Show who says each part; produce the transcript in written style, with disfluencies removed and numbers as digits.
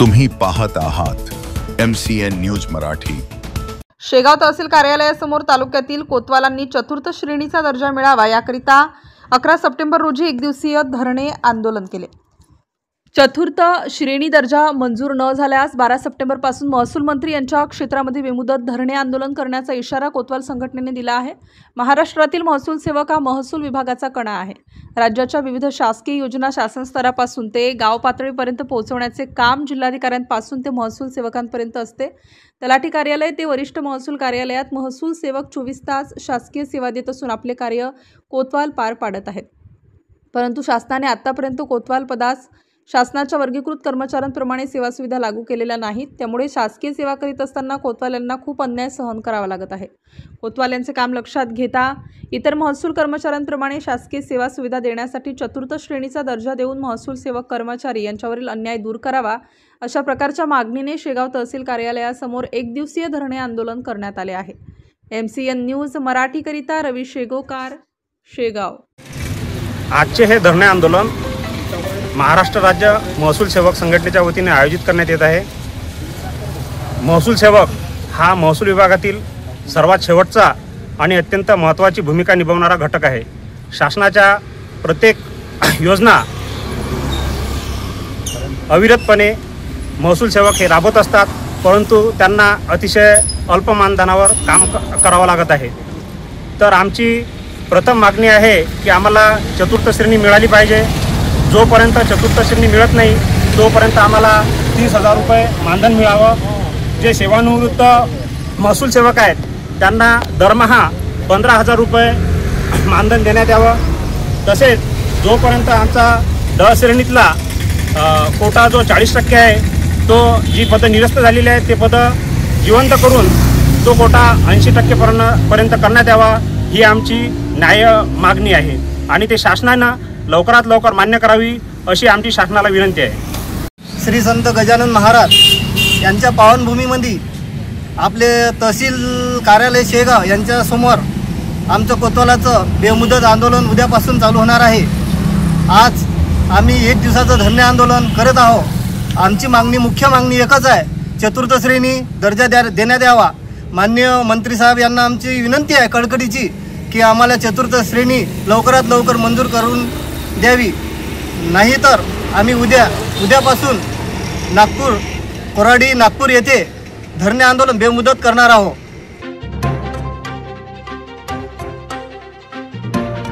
Speaker 1: तुम्ही पाहत आहात MCN न्यूज मराठी।
Speaker 2: शेगाव तहसील कार्यालयासमोर तालुक्यातील कोतवालांनी चतुर्थ श्रेणीचा दर्जा मिळावा याकरिता 11 सप्टेंबर रोजी एकदिवसीय धरणे आंदोलन केले। चतुर्थ श्रेणी दर्जा मंजूर न झाल्यास 12 सप्टेंबर पासून महसूल मंत्री यांच्या क्षेत्रामध्ये बेमुदत धरणे आंदोलन करण्याचा इशारा कोतवाल संघटनेने दिला आहे। महाराष्ट्रातील महसूल सेवक हा महसूल विभागाचा कणा आहे। राज्याच्या विविध शासकीय योजना शासन स्तरापासून ते गाव पातळीपर्यंत पोहोचवण्याचे काम जिल्हाधिकाऱ्यांपासून ते महसूल सेवकांपर्यंत असते। तलाठी कार्यालय ते वरिष्ठ महसूल कार्यालयात महसूल सेवक 24 तास शासकीय सेवा देत असून आपले कार्य कोतवाल पार पाडत आहेत। परंतु शासनाने आतापर्यंत कोतवाल पदास शासनाच्या वर्गीकृत कर्मचाऱ्यांप्रमाणे सेवा सुविधा लागू केलेल्या नाहीत। त्यामुळे शासकीय सेवा करीत असताना कोतवाल यांना खूप अन्याय सहन करावा लागत आहे। कोतवाल यांचे काम लक्षात घेता इतर महसूल कर्मचाऱ्यांप्रमाणे शासकीय सेवा सुविधा देण्यासाठी चतुर्थ श्रेणीचा दर्जा देऊन महसूल सेवक कर्मचारी यांच्यावरील अन्याय दूर करावा अशा प्रकारच्या मागणीने शेगाव तहसील कार्यालयासमोर एकदिवसीय धरणे आंदोलन करण्यात आले आहे। MCN न्यूज मराठीकरिता रवी शेगोकार, शेगाव।
Speaker 3: आजचे हे धरणे आंदोलन महाराष्ट्र राज्य महसूल सेवक संघटनेच्या वतीने आयोजित करण्यात येत आहे। महसूल सेवक हा महसूल विभागातील सर्वात शेवटचा आणि अत्यंत महत्त्वाची भूमिका निभावणारा घटक आहे। शासनाच्या प्रत्येक योजना अविरतपणे महसूल सेवक हे राबवत असतात, परंतु त्यांना अतिशय अल्प मानधनावर काम करावं लागत आहे। तर आमची प्रथम मागणी आहे की आम्हाला चतुर्थ श्रेणी मिळाली पाहिजे। जोपर्यंत चतुर्थ श्रेणी मिळत नाही तोपर्यंत आम्हाला 30,000 रुपये मानधन मिळावं। जे सेवानिवृत्त महसूल सेवक आहेत त्यांना दरमहा 15,000 रुपये मानधन देण्यात यावं। तसेच जोपर्यंत आमचा ड श्रेणीतला कोटा जो 40% आहे तो जी पदं निरस्त झालेली आहेत ते पदं जिवंत करून तो कोटा 80% पर्यंत करण्यात यावा ही आमची न्याय मागणी आहे आणि ते शासनानं लवकरात लवकर मान्य करावी अशी आमची शासनाला विनंती आहे।
Speaker 4: श्री संत गजानन महाराज यांच्या पावनभूमीमध्ये आपले तहसील कार्यालय शेगाव यांच्या समोर आमचं कोतवालाचं बेमुदत आंदोलन उद्यापासून चालू होणार आहे। आज आम्ही एक दिवसाचं धरणे आंदोलन करत आहोत। आमची मागणी मुख्य मागणी एकच आहे, चतुर्थ श्रेणी दर्जा देण्यात यावा। माननीय मंत्री साहेब यांना आमची विनंती आहे कळकळीची की आम्हाला चतुर्थ श्रेणी लवकरात लवकर मंजूर करून द्यावी, नाहीतर आम्ही उद्यापासून कोराडी नागपूर येथे धरणे आंदोलन बेमुदत करणार आहोत।